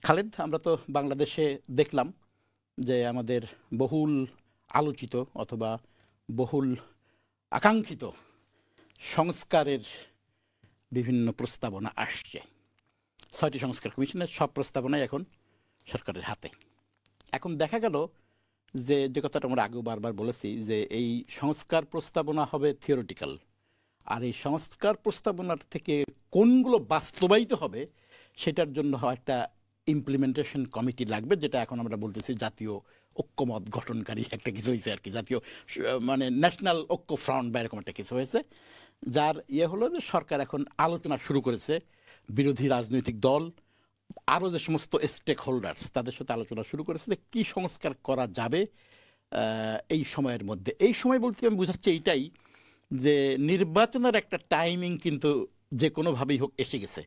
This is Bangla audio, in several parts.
খালেদ, আমরা তো বাংলাদেশে দেখলাম যে আমাদের বহুল আলোচিত অথবা বহুল আকাঙ্ক্ষিত সংস্কারের বিভিন্ন প্রস্তাবনা আসছে। ৬টি সংস্কার কমিশনের সব প্রস্তাবনাই এখন সরকারের হাতে। এখন দেখা গেল যে যে কথাটা আমরা আগেও বারবার বলেছি যে এই সংস্কার প্রস্তাবনা হবে থিওরিটিক্যাল, আর এই সংস্কার প্রস্তাবনার থেকে কোনগুলো বাস্তবায়িত হবে সেটার জন্য একটা ইমপ্লিমেন্টেশন কমিটি লাগবে, যেটা এখন আমরা বলতেছি জাতীয় ঐক্যমত গঠনকারী একটা কিছু হয়েছে আর কি, জাতীয় মানে ন্যাশনাল ঐক্য ফ্রন্ট বা এরকম একটা কিছু হয়েছে। যার হলো যে সরকার এখন আলোচনা শুরু করেছে বিরোধী রাজনৈতিক দল আরও যে সমস্ত স্টেক হোল্ডার্স তাদের সাথে আলোচনা শুরু করেছে যে কী সংস্কার করা যাবে এই সময়ের মধ্যে। এই সময় বলতে আমি বোঝাচ্ছি এইটাই যে নির্বাচনের একটা টাইমিং কিন্তু যে কোনোভাবেই হোক এসে গেছে।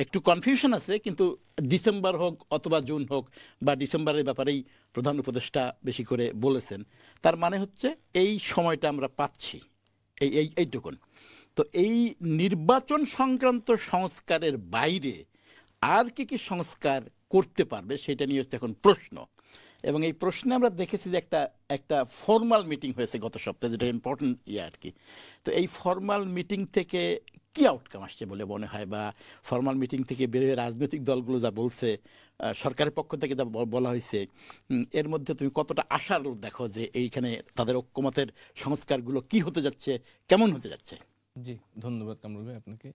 একটু কনফিউশন আছে, কিন্তু ডিসেম্বর হোক অথবা জুন হোক বা ডিসেম্বরের ব্যাপারেই প্রধান উপদেষ্টা বেশি করে বলেছেন। তার মানে হচ্ছে এই সময়টা আমরা পাচ্ছি, এইটুকুন। তো এই নির্বাচন সংক্রান্ত সংস্কারের বাইরে আর কি কি সংস্কার করতে পারবে সেটা নিয়ে হচ্ছে এখন প্রশ্ন। এবং এই প্রশ্নে আমরা দেখেছি যে একটা ফর্মাল মিটিং হয়েছে গত সপ্তাহে, যেটা ইম্পর্টেন্ট আর কি। তো এই ফর্মাল মিটিং থেকে কি আউটকাম আসছে বলে মনে হয়, বা ফর্মাল মিটিং থেকে বেরিয়ে রাজনৈতিক দলগুলো যা বলছে, সরকারের পক্ষ থেকে যা বলা হয়েছে, এর মধ্যে তুমি কতটা আশার দেখো যে এইখানে তাদের ঐক্যমতের সংস্কারগুলো কি হতে যাচ্ছে, কেমন হতে যাচ্ছে? জি, ধন্যবাদ কামরুল ভাই আপনাকে।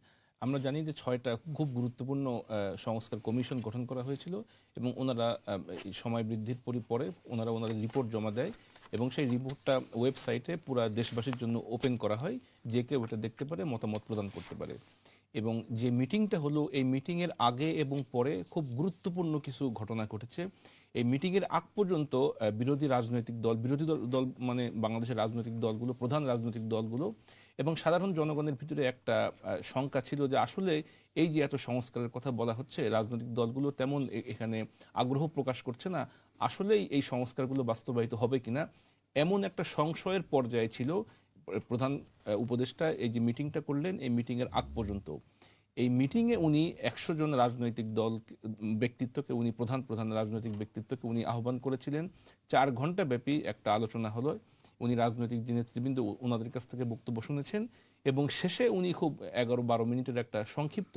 আমরা জানি যে ৬টা খুব গুরুত্বপূর্ণ সংস্কার কমিশন গঠন করা হয়েছিল এবং ওনারা সময় বৃদ্ধির পরে ওনাদের রিপোর্ট জমা দেয় এবং সেই রিপোর্টটা ওয়েবসাইটে পুরো দেশবাসীর জন্য ওপেন করা হয়, যে কেউ ওটা দেখতে পারে, মতামত প্রদান করতে পারে। এবং যে মিটিংটা হলো, এই মিটিংয়ের আগে এবং পরে খুব গুরুত্বপূর্ণ কিছু ঘটনা ঘটেছে। এই মিটিংয়ের আগ পর্যন্ত বিরোধী দল মানে বাংলাদেশের রাজনৈতিক দলগুলো, প্রধান রাজনৈতিক দলগুলো এবং সাধারণ জনগণের ভিতরে একটা শঙ্কা ছিল যে আসলে এই যে এত সংস্কারের কথা বলা হচ্ছে, রাজনৈতিক দলগুলো তেমন এখানে আগ্রহ প্রকাশ করছে না, আসলেই এই সংস্কারগুলো বাস্তবায়িত হবে কিনা, এমন একটা সংশয়ের পর্যায়ে ছিল। প্রধান উপদেষ্টা এই যে মিটিংটা করলেন, এই মিটিংয়ের আগ পর্যন্ত, এই মিটিংয়ে উনি ১০০ জন রাজনৈতিক ব্যক্তিত্বকে, উনি প্রধান রাজনৈতিক ব্যক্তিত্বকে উনি আহ্বান করেছিলেন। ৪ ঘন্টা ব্যাপী একটা আলোচনা হলো। উনি রাজনৈতিক যে নেতৃবৃন্দ ওনাদের কাছ থেকে বক্তব্য শুনেছেন এবং শেষে উনি খুব ১১-১২ মিনিটের একটা সংক্ষিপ্ত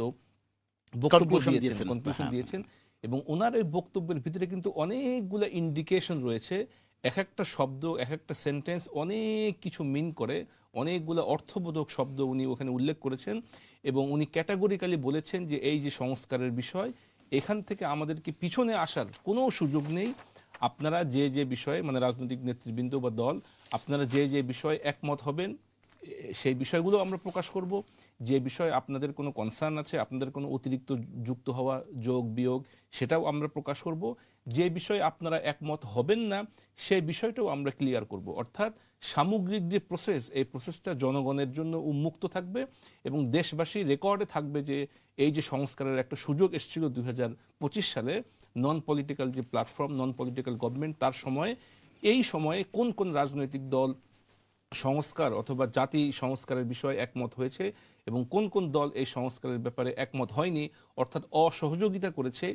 বক্তব্য দিয়েছেন এবং ওনার এই বক্তব্যের ভিতরে কিন্তু অনেকগুলো ইন্ডিকেশন রয়েছে। এক একটা শব্দ, এক একটা সেন্টেন্স অনেক কিছু মিন করে, অনেকগুলো অর্থবোধক শব্দ উনি ওখানে উল্লেখ করেছেন এবং উনি ক্যাটাগরিক্যালি বলেছেন যে এই যে সংস্কারের বিষয়, এখান থেকে আমাদেরকে পিছনে আসার কোনো সুযোগ নেই। আপনারা যে বিষয়ে, মানে রাজনৈতিক নেতৃবৃন্দ বা দল, আপনারা যে বিষয়ে একমত হবেন সেই বিষয়গুলো আমরা প্রকাশ করব। যে বিষয়ে আপনাদের কোনো কনসার্ন আছে, আপনাদের কোনো অতিরিক্ত যুক্ত হওয়া, যোগ বিয়োগ, সেটাও আমরা প্রকাশ করব। যে বিষয়ে আপনারা একমত হবেন না সেই বিষয়টাও আমরা ক্লিয়ার করব। অর্থাৎ সামগ্রিক যে প্রসেস, এই প্রসেসটা জনগণের জন্য উন্মুক্ত থাকবে এবং দেশবাসী রেকর্ডে থাকবে যে এই যে সংস্কারের একটা সুযোগ এসেছিল 2025 সালে, নন পলিটিক্যাল যে প্ল্যাটফর্ম, নন পলিটিক্যাল গভর্নমেন্ট, তার সময়ে, এই সময়ে কোন কোন রাজনৈতিক দল সংস্কার অথবা জাতি সংস্কারের বিষয়ে একমত হয়েছে এবং কোন কোন দল এই সংস্কারের ব্যাপারে একমত হয়নি, অর্থাৎ অসহযোগিতা করেছে।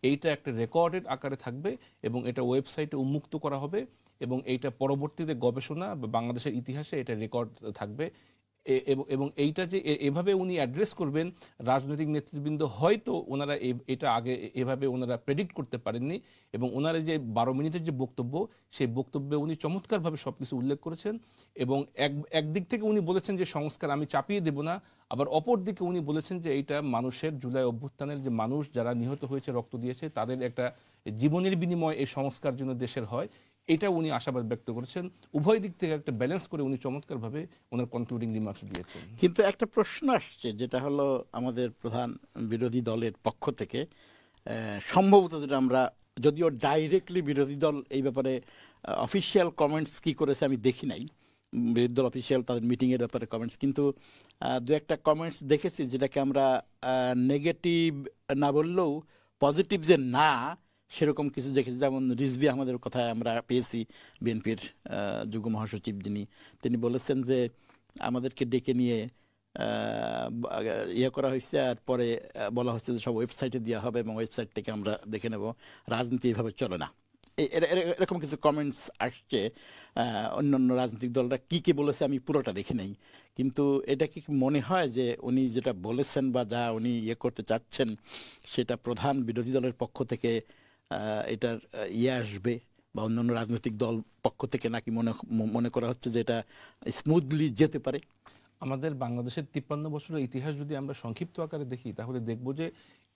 এইটা একটা রেকর্ডেড আকারে থাকবে এবং এটা ওয়েবসাইটে উন্মুক্ত করা হবে এবং এইটা পরবর্তীতে গবেষণা বা বাংলাদেশের ইতিহাসে এটা রেকর্ড থাকবে। এবং এইটা যে এভাবে উনি অ্যাড্রেস করবেন, রাজনৈতিক নেতৃবৃন্দ হয়তো ওনারা এটা আগে এভাবে ওনারা প্রেডিক্ট করতে পারেননি এবং ওনারা যে 12 মিনিটের যে বক্তব্য, সেই বক্তব্যে উনি চমৎকারভাবে সব কিছু উল্লেখ করেছেন এবং একদিক থেকে উনি বলেছেন যে সংস্কার আমি চাপিয়ে দেব না, আবার অপর দিকে উনি বলেছেন যে এইটা মানুষের, জুলাই অভ্যুত্থানের যে মানুষ যারা নিহত হয়েছে, রক্ত দিয়েছে, তাদের একটা জীবনের বিনিময় এই সংস্কার যেন দেশের হয়, এটা উনি আশাবাদ ব্যক্ত করেছেন। উভয় দিক থেকে একটা ব্যালেন্স করে উনি চমৎকারভাবে ওনার কনক্লুডিং রিমার্কস দিয়েছেন। কিন্তু একটা প্রশ্ন আসছে, যেটা হলো আমাদের প্রধান বিরোধী দলের পক্ষ থেকে, সম্ভবত যেটা আমরা, যদিও ডাইরেক্টলি বিরোধী দল এই ব্যাপারে অফিসিয়াল কমেন্টস কি করেছে আমি দেখি নাই, বিরোধী দল অফিসিয়াল তাদের মিটিংয়ের ব্যাপারে কমেন্টস, কিন্তু দু একটা কমেন্টস দেখেছি যেটাকে আমরা নেগেটিভ না বললেও পজিটিভ যে না, সেরকম কিছু দেখেছি। যেমন রিজভী আহমেদের কথায় আমরা পেয়েছি, বিএনপির যুগ্ম মহাসচিব যিনি, তিনি বলেছেন যে আমাদেরকে ডেকে নিয়ে ইয়ে করা হয়েছে, আর পরে বলা হচ্ছে যে সব ওয়েবসাইটে দেওয়া হবে এবং ওয়েবসাইট থেকে আমরা দেখে নেব। রাজনীতি এইভাবে চলে না। এরকম কিছু কমেন্টস আসছে। অন্যান্য রাজনৈতিক দলরা কি কি বলেছে আমি পুরোটা দেখি নাই, কিন্তু এটা কি মনে হয় যে উনি যেটা বলেছেন বা যা উনি ইয়ে করতে চাচ্ছেন সেটা প্রধান বিরোধী দলের পক্ষ থেকে এটার ইয়ে আসবে, বা অন্যান্য রাজনৈতিক দল পক্ষ থেকে নাকি মনে করা হচ্ছে যে এটা স্মুথলি যেতে পারে? আমাদের বাংলাদেশের 53 বছরের ইতিহাস যদি আমরা সংক্ষিপ্ত আকারে দেখি, তাহলে দেখব যে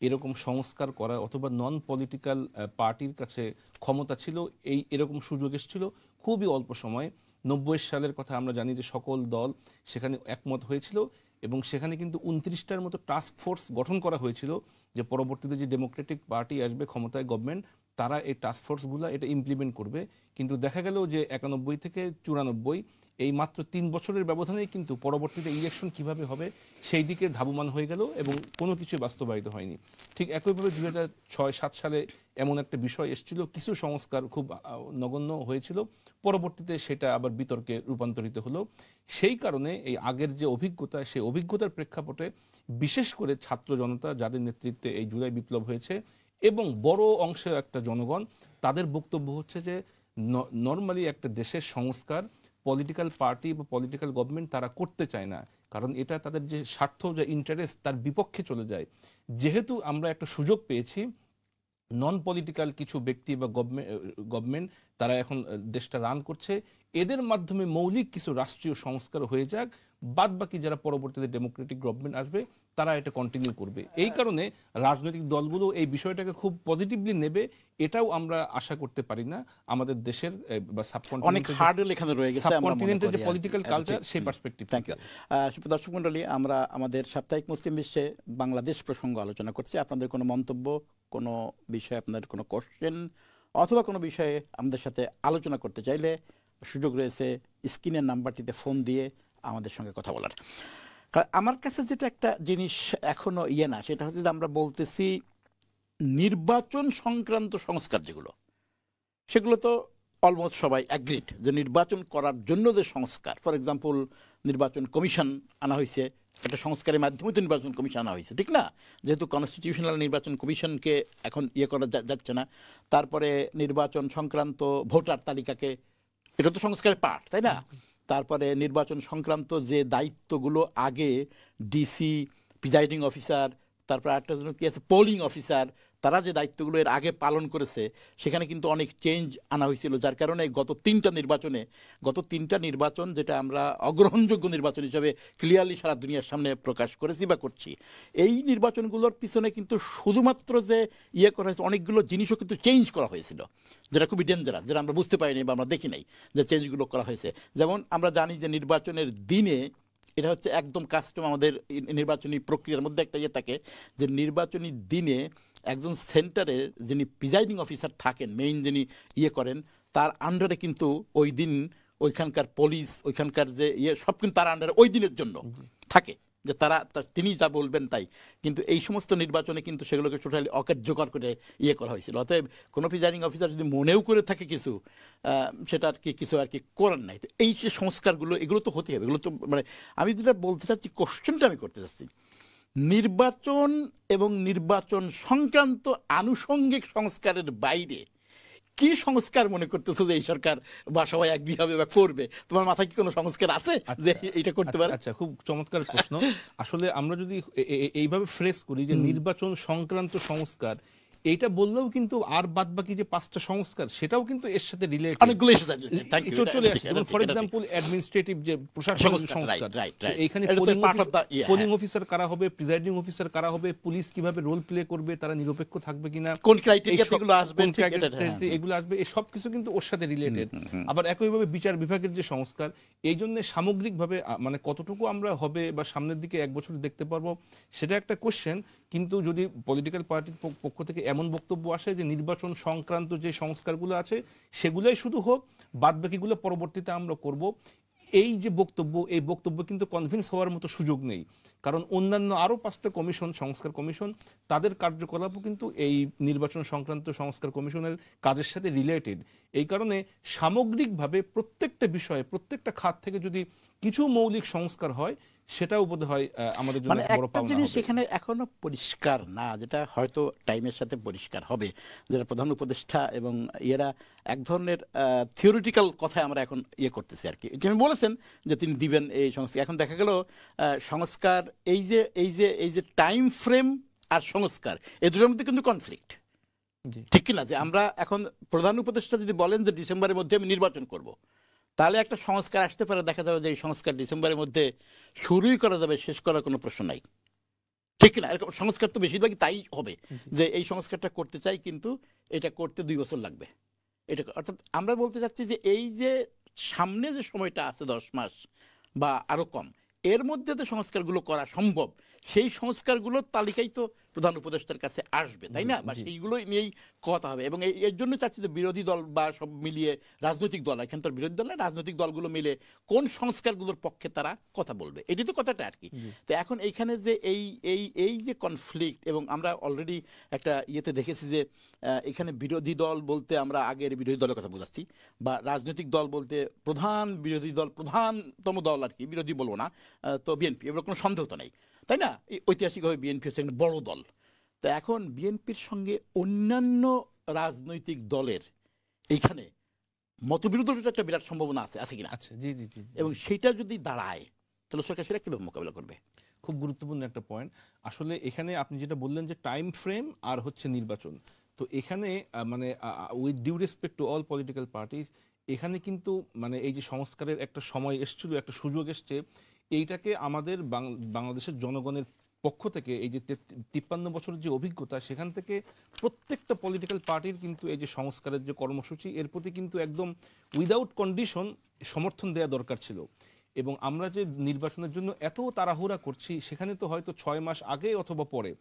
এরকম সংস্কার করা অথবা নন পলিটিক্যাল পার্টির কাছে ক্ষমতা ছিল, এরকম সুযোগ এসেছিল খুবই অল্প সময়ে। 90 সালের কথা আমরা জানি যে সকল দল সেখানে একমত হয়েছিল এবং সেখানে কিন্তু 29টার মতো টাস্ক ফোর্স গঠন করা হয়েছিল, যে পরবর্তীতে যে ডেমোক্রেটিক পার্টি আসবে ক্ষমতায়, গভর্নমেন্ট, তারা এই টাস্ক ফোর্সগুলো এটা ইমপ্লিমেন্ট করবে। কিন্তু দেখা গেল যে 91 থেকে 94 এই মাত্র 3 বছরের ব্যবধানেই কিন্তু পরবর্তীতে ইলেকশন কিভাবে হবে সেই দিকে ধাবমান হয়ে গেল এবং কোনো কিছুই বাস্তবায়িত হয়নি। ঠিক একইভাবে 2006-07 সালে এমন একটা বিষয় এসেছিল, কিছু সংস্কার খুব নগণ্য হয়েছিল, পরবর্তীতে সেটা আবার বিতর্কে রূপান্তরিত হলো। সেই কারণে এই আগের যে অভিজ্ঞতা, সেই অভিজ্ঞতার প্রেক্ষাপটে বিশেষ করে ছাত্র জনতা যাদের নেতৃত্বে এই জুলাই বিপ্লব হয়েছে এবং বড় অংশের একটা জনগণ, তাদের বক্তব্য হচ্ছে যে নর্মালি একটা দেশের সংস্কার পলিটিক্যাল পার্টি বা পলিটিক্যাল গভর্নমেন্ট তারা করতে চায় না, কারণ এটা তাদের যে স্বার্থ, যে ইন্টারেস্ট, তার বিপক্ষে চলে যায়। যেহেতু আমরা একটা সুযোগ পেয়েছি, নন পলিটিক্যাল কিছু ব্যক্তি বা গভর্নমেন্ট তারা এখন দেশটা রান করছে, এদের মাধ্যমে মৌলিক কিছু রাষ্ট্রীয় সংস্কার হয়ে যাক, বাদ বাকি যারা পরবর্তীতে ডেমোক্রেটিক গভর্নমেন্ট আসবে তারা এটা কন্টিনিউ করবে। এই কারণে রাজনৈতিক দলগুলো এই বিষয়টাকে খুব পজিটিভলি নেবে, এটাও আমরা আশা করতে পারি না। আমাদের দেশের বা সাবকন্টিনেন্টের যে পলিটিক্যাল কালচার, সেই পার্সপেক্টিভ। Thank you. দর্শক মণ্ডলী, আমরা আমাদের সাপ্তাহিক মুসলিম বিশ্বে বাংলাদেশ প্রসঙ্গ আলোচনা করছি। আপনাদের কোনো মন্তব্য, কোনো বিষয়ে আপনাদের কোনো কোশ্চেন অথবা কোনো বিষয়ে আমাদের সাথে আলোচনা করতে চাইলে সুযোগ রয়েছে স্ক্রিনের নাম্বারটিতে ফোন দিয়ে আমাদের সঙ্গে কথা বলার। আমার কাছে যেটা একটা জিনিস এখনো ইয়ে না, সেটা হচ্ছে যে আমরা বলতেছি নির্বাচন সংক্রান্ত সংস্কার যেগুলো, সেগুলো তো অলমোস্ট সবাই অ্যাগ্রিড যে নির্বাচন করার জন্য যে সংস্কার, ফর এক্সাম্পল নির্বাচন কমিশন আনা হয়েছে, একটা সংস্কারের মাধ্যমে তো নির্বাচন কমিশন আনা হয়েছে, ঠিক না? যেহেতু কনস্টিটিউশনাল নির্বাচন কমিশনকে এখন ইয়ে করা যাচ্ছে না, তারপরে নির্বাচন সংক্রান্ত ভোটার তালিকাকে, এটা তো সংস্কারের পার্ট, তাই না? তারপরে নির্বাচন সংক্রান্ত যে দায়িত্বগুলো আগে ডিসি, প্রিজাইডিং অফিসার, তারপর একটা জন্য কি আছে পোলিং অফিসার, তারা যে দায়িত্বগুলো এর আগে পালন করেছে সেখানে কিন্তু অনেক চেঞ্জ আনা হয়েছিল, যার কারণে গত তিনটা নির্বাচন যেটা আমরা অগ্রহণযোগ্য নির্বাচন হিসেবে ক্লিয়ারলি সারা দুনিয়ার সামনে প্রকাশ করেছি বা করছি, এই নির্বাচনগুলোর পিছনে কিন্তু শুধুমাত্র যে ইয়ে করা হয়েছে, অনেকগুলো জিনিসও কিন্তু চেঞ্জ করা হয়েছিল, যেটা খুবই ডেঞ্জারাস, যেটা আমরা বুঝতে পারিনি বা আমরা দেখি নাই যে চেঞ্জগুলো করা হয়েছে। যেমন আমরা জানি যে নির্বাচনের দিনে, এটা হচ্ছে একদম কাস্টম আমাদের নির্বাচনী প্রক্রিয়ার মধ্যে একটা ইয়ে থাকে যে নির্বাচনী দিনে একজন সেন্টারের যিনি প্রিজাইডিং অফিসার থাকেন, মেইন যিনি ইয়ে করেন, তার আন্ডারে কিন্তু ওই দিন ওইখানকার পুলিশ, ওইখানকার যে ইয়ে সব কিন্তু তার আন্ডারে ওই দিনের জন্য থাকে, যে তিনি যা বলবেন তাই। কিন্তু এই সমস্ত নির্বাচনে কিন্তু সেগুলোকে টোটালি অকার্যকর করে ইয়ে করা হয়েছিল। অতএব কোনো প্রিজাইডিং অফিসার যদি মনেও করে থাকে কিছু, সেটা আর কি কিছু আর কি করার নাই। তো এই যে সংস্কারগুলো, এগুলো তো হতে হবে, এগুলো তো মানে আমি যেটা বলতে চাচ্ছি, কোশ্চেনটা আমি করতে চাচ্ছি, নির্বাচন এবং নির্বাচন সংক্রান্ত আনুষঙ্গিক সংস্কারের বাইরে কি সংস্কার মনে করতেছো যে এই সরকার বা সবাই এগ্রি হবে বা করবে? তোমার মাথায় কি কোনো সংস্কার আছে যে এটা করতে পারে? আচ্ছা, খুব চমৎকার প্রশ্ন। আসলে আমরা যদি এইভাবে ফ্রেজ করি যে নির্বাচন সংক্রান্ত সংস্কার, এইটা বললেও কিন্তু আর বাদ বাকি যে 5টা সংস্কার সেটাও কিন্তু এর সাথে রিলেটেড, অনেকগুলো চলে আসে। যেমন ফর এক্সাম্পল অ্যাডমিনিস্ট্রেটিভ যে প্রশাসনিক সংস্কার, এইখানে পোলিং অফিসার কারা হবে, প্রিজাইডিং অফিসার কারা হবে, পুলিশ কিভাবে রোল প্লে করবে, তারা নিরপেক্ষ থাকবে কিনা, কোন ক্রাইটেরিয়া এগুলো আসবে, এগুলো আসবে, এই সব কিছু কিন্তু ওর সাথে রিলেটেড। আবার একইভাবে বিচার বিভাগের যে সংস্কার, এই জন্য সামগ্রিকভাবে মানে কতটুকু আমরা হবে বা সামনের দিকে 1 বছর দেখতে পারবো সেটা একটা কোশ্চেন। কিন্তু যদি পলিটিক্যাল পার্টির পক্ষ থেকে এমন বক্তব্য আসে যে নির্বাচন সংক্রান্ত যে সংস্কারগুলো আছে সেগুলোই শুধু হোক, বাদবাকিগুলো পরবর্তীতে আমরা করব, এই যে বক্তব্য, এই বক্তব্য কিন্তু কনভিন্স হওয়ার মতো সুযোগ নেই। কারণ অন্যান্য আরও 5টা কমিশন, সংস্কার কমিশন, তাদের কার্যকলাপও কিন্তু এই নির্বাচন সংক্রান্ত সংস্কার কমিশনের কাজের সাথে রিলেটেড। এই কারণে সামগ্রিকভাবে প্রত্যেকটা বিষয়ে, প্রত্যেকটা খাত থেকে যদি কিছু মৌলিক সংস্কার হয়, সেটাও বোধহয় আমাদের জন্য মানে একটা বড় একটা পাওনা জিনিস হবে। এখানে এখনো পরিষ্কার না, যেটা হয়তো টাইমের সাথে পরিষ্কার হবে, যেটা প্রধান উপদেষ্টা এবং এরা এক ধরনের থিওরিটিক্যাল কথায় আমরা এখন করতেছি আর কি। যিনি বলেছেন যে তিনি দিবেন এই সংস্কার, এখন দেখা গেল সংস্কার এই যে টাইম ফ্রেম আর সংস্কার এই দুটোর মধ্যে কিন্তু কনফ্লিক্ট, জি ঠিক কিনা? যে আমরা এখন প্রধান উপদেষ্টা যদি বলেন যে ডিসেম্বরের মধ্যে আমি নির্বাচন করব, তাহলে একটা সংস্কার আসতে পারে, দেখা যাবে যে এই সংস্কার ডিসেম্বরের মধ্যে শুরুই করা যাবে, শেষ করার কোনো প্রশ্ন নাই, ঠিক কিনা? এরকম সংস্কার তো বেশিরভাগই তাই হবে, যে এই সংস্কারটা করতে চাই কিন্তু এটা করতে 2 বছর লাগবে। এটা অর্থাৎ আমরা বলতে চাচ্ছি যে এই যে সামনে যে সময়টা আছে 10 মাস বা আরো কম, এর মধ্যে যে সংস্কারগুলো করা সম্ভব, সেই সংস্কারগুলোর তালিকাই তো প্রধান উপদেষ্টার কাছে আসবে, তাই না? বা সেইগুলোই নিয়েই কথা হবে। এবং এর জন্য চাচ্ছি যে বিরোধী দল বা সব মিলিয়ে রাজনৈতিক দল, এখান তো বিরোধী দল না, রাজনৈতিক দলগুলো মিলে কোন সংস্কারগুলোর পক্ষে তারা কথা বলবে, এটি তো কথাটা আর কি। তো এখন এইখানে যে এই যে কনফ্লিক্ট, এবং আমরা অলরেডি একটা ইয়েতে দেখেছি যে এখানে বিরোধী দল বলতে আমরা আগের বিরোধী দলের কথা বোঝাচ্ছি, বা রাজনৈতিক দল বলতে প্রধান বিরোধী দল, প্রধানতম দল আর কি, বিরোধী বলবো না, তো বিএনপি, এবার কোনো সন্দেহ তো নেই, তাই না? ঐতিহাসিকভাবে বিএনপি হচ্ছে একটা বড় দল। তো এখন বিএনপির সঙ্গে অন্যান্য রাজনৈতিক দলের এইখানে মতবিরোধের একটা বিরাট সম্ভাবনা আছে কিনা? আচ্ছা, জি জি জি জি। এবং সেটা যদি দাঁড়ায় তাহলে সরকার সেটা কিভাবে মোকাবিলা করবে? খুব গুরুত্বপূর্ণ একটা পয়েন্ট। আসলে এখানে আপনি যেটা বললেন যে টাইম ফ্রেম আর হচ্ছে নির্বাচন, তো এখানে মানে with due respect to all political parties, এখানে কিন্তু মানে এই যে সংস্কারের একটা সময় এসছিল, একটা সুযোগ এসছে, এইটাকে আমাদের বাংলাদেশের জনগণের পক্ষ থেকে এই যে 53 বছরের যে অভিজ্ঞতা, সেখান থেকে প্রত্যেকটা পলিটিক্যাল পার্টির কিন্তু এই যে সংস্কারের যে কর্মসূচি, এর প্রতি কিন্তু একদম উইদাউট কন্ডিশন সমর্থন দেওয়া দরকার ছিল। এবং আমরা যে নির্বাচনের জন্য এত তাড়াহুড়া করছি, সেখানে তো হয়তো 6 মাস আগে অথবা পরে,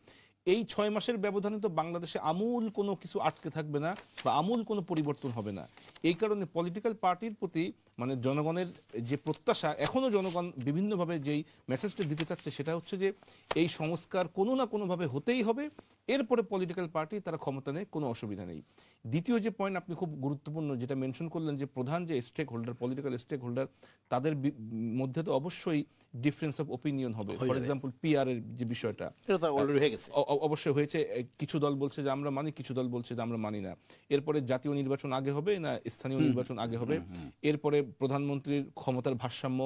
এই 6 মাসের ব্যবধানে তো বাংলাদেশে আমূল কোনো কিছু আটকে থাকবে না বা আমূল কোনো পরিবর্তন হবে না। এই কারণে পলিটিক্যাল পার্টির প্রতি মানে জনগণের যে প্রত্যাশা, এখনও জনগণ বিভিন্নভাবে যেই মেসেজটা দিতে চাচ্ছে, সেটা হচ্ছে যে এই সংস্কার কোনো না কোনোভাবে হতেই হবে, এরপরে পলিটিক্যাল পার্টি তারা ক্ষমতা নেয়, কোনো অসুবিধা নেই। দ্বিতীয় যে পয়েন্ট আপনি খুব গুরুত্বপূর্ণ যেটা মেনশন করলেন, যে প্রধান যে stakeholder, political stakeholder, তাদের মধ্যে তো অবশ্যই ডিফারেন্স অফ ওপিনিয়ন হবে। ফর এক্সাম্পল পিআর এর যে বিষয়টা, এটা তো অলরেডি হয়ে গেছে। অবশ্যই হয়েছে। কিছু দল বলছে যে আমরা মানি, কিছু দল বলছে যে আমরা মানি না। এরপরে জাতীয় নির্বাচন আগে হবে না স্থানীয় নির্বাচন আগে হবে, এরপরে প্রধানমন্ত্রীর ক্ষমতার ভারসাম্য,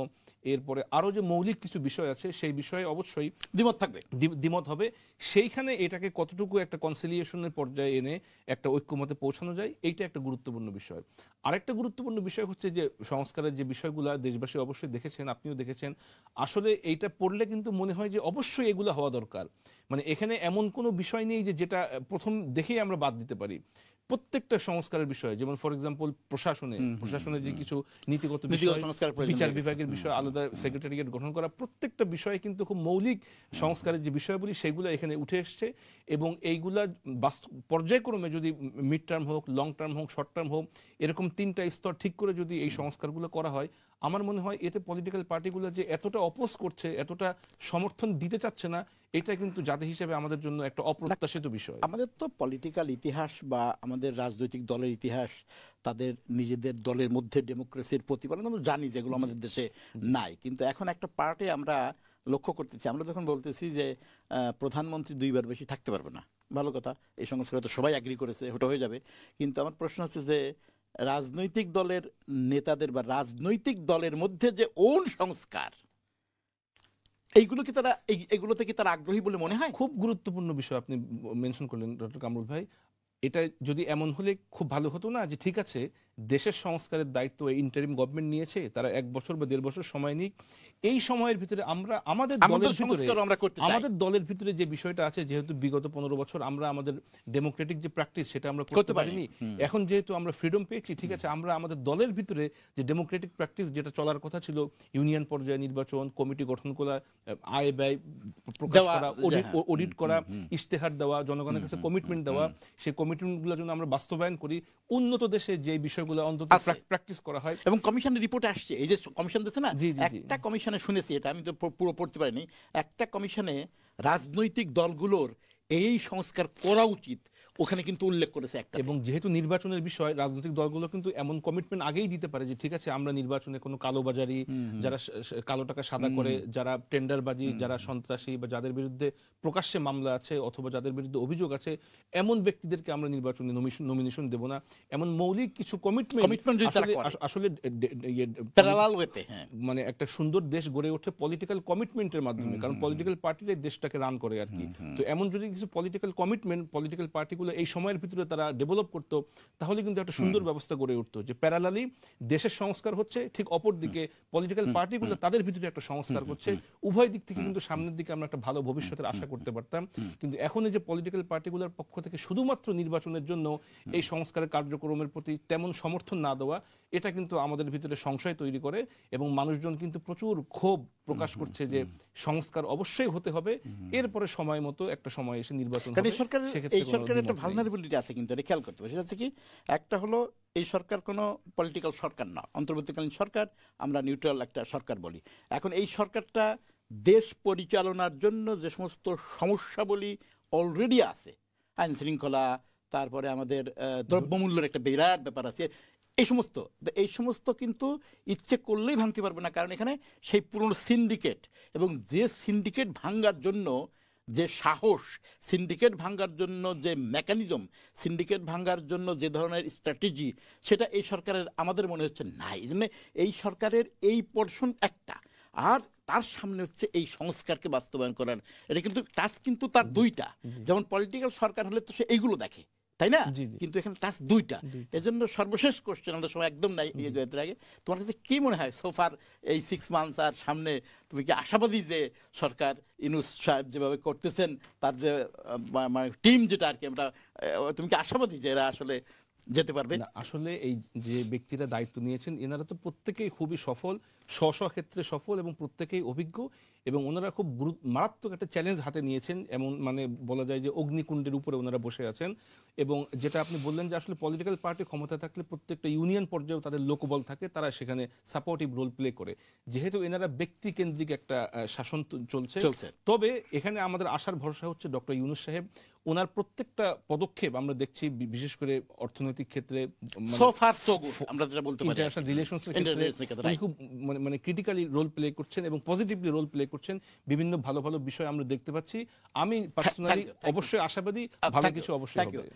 এরপরে আরো যে মৌলিক কিছু বিষয় আছে সেই বিষয়ে অবশ্যই দ্বিমত থাকবে, দ্বিমত হবে। সেইখানে এটাকে কতটুকু একটা কনসিলিয়েশনের পর্যায়ে এনে একটা ঐক্যমতে পৌঁছানো যায়, এইটা একটা গুরুত্বপূর্ণ বিষয়। আরেকটা গুরুত্বপূর্ণ বিষয় হচ্ছে যে সংস্কারের যে বিষয়গুলো দেশবাসী অবশ্যই দেখেছেন, আপনিও দেখেছেন, আসলে এইটা পড়লে কিন্তু মনে হয় যে অবশ্যই এগুলো হওয়া দরকার। মানে এখানে এমন কোনো বিষয় নেই যে যেটা প্রথম দেখেই আমরা বাদ দিতে পারি। প্রত্যেকটা সংস্কারের বিষয়, যেমন ফর এক্সাম্পল প্রশাসনের যে কিছু নীতিগত বিষয়, বিচার বিভাগের বিষয়, আলাদা সেক্রেটারিয়েট গঠন করা, প্রত্যেকটা বিষয়ে কিন্তু খুব মৌলিক সংস্কারের যে বিষয়গুলি সেগুলো এখানে উঠে এসছে। এবং এইগুলা পর্যায়ক্রমে যদি মিড টার্ম হোক, লং টার্ম হোক, শর্ট টার্ম হোক, এরকম 3টা স্তর ঠিক করে যদি এই সংস্কারগুলো করা হয়, আমার মনে হয় এতে পলিটিক্যাল পার্টিগুলো যে এতটা অপোজ করছে, এতটা সমর্থন দিতে চাচ্ছে না, এটা কিন্তু জাতি হিসেবে আমাদের জন্য একটা অপ্রত্যাশিত বিষয়। আমাদের তো পলিটিক্যাল ইতিহাস বা আমাদের রাজনৈতিক দলের ইতিহাস, তাদের নিজেদের দলের মধ্যে ডেমোক্রেসির প্রতিপালন আমরা জানি, যেগুলো আমাদের দেশে নাই। কিন্তু এখন একটা পার্টে আমরা লক্ষ্য করতেছি, আমরা যখন বলতেছি যে প্রধানমন্ত্রী 2বার বেশি থাকতে পারবে না, ভালো কথা, এই সংস্কার তো সবাই এগ্রি করেছে, ওটা হয়ে যাবে। কিন্তু আমার প্রশ্ন হচ্ছে যে রাজনৈতিক দলের নেতাদের বা রাজনৈতিক দলের মধ্যে যে ওন সংস্কার, এইগুলো কি তারা এগুলোতে কি তারা আগ্রহী বলে মনে হয়? খুব গুরুত্বপূর্ণ বিষয় আপনি মেনশন করলেন ডক্টর কামরুল ভাই। এটা যদি এমন হলে খুব ভালো হতো না, যে ঠিক আছে দেশের সংস্কারের দায়িত্ব ইন্টারিম গভর্নমেন্ট নিয়েছে, তারা 1 বছর বা 1.5 বছর সময় নিক, এই সময়ের ভিতরে আমরা আমাদের দলের ভিতরে যে বিষয়টা আছে, যেহেতু বিগত 15 বছর আমরা আমাদের ডেমোক্রেটিক যে প্র্যাকটিস সেটা আমরা করতে পারিনি, এখন যেহেতু আমরা ফ্রিডম পেয়েছি, ঠিক আছে আমরা আমাদের দলের ভিতরে যে ডেমোক্রেটিক প্র্যাকটিস যেটা চলার কথা ছিল, ইউনিয়ন পর্যায়ে নির্বাচন, কমিটি গঠন করা, আয় ব্যয় প্রকাশ করা, অডিট করা, ইশতেহার দেওয়া, জনগণের কাছে কমিটমেন্ট দেওয়া, সেই কমিটমেন্টগুলোর জন্য আমরা বাস্তবায়ন করি, উন্নত দেশে যে বিষয়গুলো অন্তত প্র্যাকটিস করা হয়। এবং কমিশনের রিপোর্টে আসছে, এই যে কমিশন দিচ্ছে না, একটা কমিশনে শুনেছি, এটা আমি তো পুরো পড়তে পারিনি, একটা কমিশনে রাজনৈতিক দলগুলোর এই সংস্কার করা উচিত, ওখানে কিন্তু উল্লেখ করেছে একটা। এবং যেহেতু নির্বাচনের বিষয়, রাজনৈতিক দলগুলো কিন্তু এমন কমিটমেন্ট আগেই দিতে পারে যে ঠিক আছে আমরা নির্বাচনে কোনো কালোবাজারি, যারা কালো টাকা সাদা করে, যারা টেন্ডারবাজি, যারা সন্ত্রাসী বা যাদের বিরুদ্ধে প্রকাশ্যে মামলা আছে অথবা যাদের বিরুদ্ধে অভিযোগ আছে, এমন ব্যক্তিদেরকে আমরা নির্বাচনে নমিনেশন দেব না। এমন মৌলিক কিছু কমিটমেন্ট আসলে প্যারালাল ওয়েতে, মানে একটা সুন্দর দেশ গড়ে ওঠে পলিটিক্যাল কমিটমেন্টের মাধ্যমে, কারণ পলিটিক্যাল পার্টিরাই দেশটাকে রান করে আর কি। তো এমন যদি কিছু পলিটিক্যাল কমিটমেন্ট পলিটিক্যাল পার্টিগুলো এই সময়ের ভিতরে তারা ডেভেলপ করতো, তাহলে কিন্তু একটা সুন্দর ব্যবস্থা গড়ে উঠতো, যে প্যারালালি দেশের সংস্কার হচ্ছে, ঠিক অপর দিকে পলিটিক্যাল পার্টিগুলো তাদের ভিতরে একটা সংস্কার করছে। উভয় দিক থেকে কিন্তু সামনের দিকে আমরা একটা ভালো ভবিষ্যতের আশা করতে পারতাম। কিন্তু এখন এই যে পলিটিক্যাল পার্টিগুলোর পক্ষ থেকে শুধুমাত্র নির্বাচনের জন্য এই সংস্কারের কার্যক্রমের প্রতি তেমন সমর্থন না দেওয়া, এটা কিন্তু আমাদের ভিতরে সংশয় তৈরি করে এবং মানুষজন কিন্তু প্রচুর ক্ষোভ প্রকাশ করছে যে সংস্কার অবশ্যই হতে হবে, এরপরে সময় মতো একটা সময় এসে নির্বাচন হবে। এই সরকারের একটা ভালনারেবিলিটি আছে কিন্তু, এটা খেয়াল করতে হবে। সেটা হচ্ছে কি, একটা হলো এই সরকার কোনো পলিটিক্যাল সরকার না, অন্তর্বর্তীকালীন সরকার, আমরা নিউট্রাল একটা সরকার বলি। এখন এই সরকারটা দেশ পরিচালনার জন্য যে সমস্ত সমস্যাবলী অলরেডি আছে, আইন শৃঙ্খলা, তারপরে আমাদের দ্রব্যমূল্যের একটা বিরাট ব্যাপার আছে, এই সমস্ত কিন্তু ইচ্ছে করলেই ভাঙতে পারবে না। কারণ এখানে সেই পুরনো সিন্ডিকেট, এবং যে সিন্ডিকেট ভাঙার জন্য যে সাহস, সিন্ডিকেট ভাঙার জন্য যে মেকানিজম, সিন্ডিকেট ভাঙার জন্য যে ধরনের স্ট্র্যাটেজি, সেটা এই সরকারের আমাদের মনে হচ্ছে নাই। এই জন্য এই সরকারের এই পোর্শন একটা, আর তার সামনে হচ্ছে এই সংস্কারকে বাস্তবায়ন করার, এটা কিন্তু টাস্ক কিন্তু তার দুইটা। যেমন পলিটিক্যাল সরকার হলে তো সে এইগুলো দেখে, তাই না? কিন্তু এখানে টাস্ক দুইটা। এজন্য সর্বশেষ কোশ্চেন, আমাদের সময় একদম নাই আগে, তোমার কাছে কি মনে হয় সোফার এই 6 মান্থস আর সামনে, তুমি কি আশাবাদী যে সরকার ইউনূস সাহেব যেভাবে করতেছেন, তার যে মানে টিম যেটা আর কি, আমরা, তুমি কি আশাবাদী যে এরা আসলে যেতে পারবে? আসলে এই যে ব্যক্তিরা দায়িত্ব নিয়েছেন, এনারা তো প্রত্যেকেই খুবই সফল, স্ব ক্ষেত্রে সফল, এবং প্রত্যেকেই অভিজ্ঞ, এবং ওনারা খুব মারাত্মক একটা চ্যালেঞ্জ হাতে নিয়েছেন। এমন মানে বলা যায় যে অগ্নিকুণ্ডের উপরে ওনারা বসে আছেন। এবং যেটা আপনি বললেন যে আসলে পলিটিক্যাল পার্টি ক্ষমতা থাকলে প্রত্যেকটা ইউনিয়ন পর্যায়েও তাদের লোকবল থাকে, তারা সেখানে সাপোর্টিভ রোল প্লে করে। যেহেতু এনারা ব্যক্তিকেন্দ্রিক একটা শাসন চলছে, তবে এখানে আমাদের আশার ভরসা হচ্ছে ডক্টর ইউনূস সাহেব, ওনার প্রত্যেকটা পদক্ষেপ আমরা দেখছি, বিশেষ করে অর্থনৈতিক ক্ষেত্রে, ইন্টারন্যাশনাল রিলেশনসের ক্ষেত্রে উনি খুব মানে ক্রিটিক্যালি রোল প্লে করছেন এবং পজিটিভলি রোল প্লে করছেন। বিভিন্ন ভালো ভালো বিষয় আমরা দেখতে পাচ্ছি। আমি পার্সোনালি অবশ্যই আশাবাদী, ভালো কিছু অবশ্যই হবে।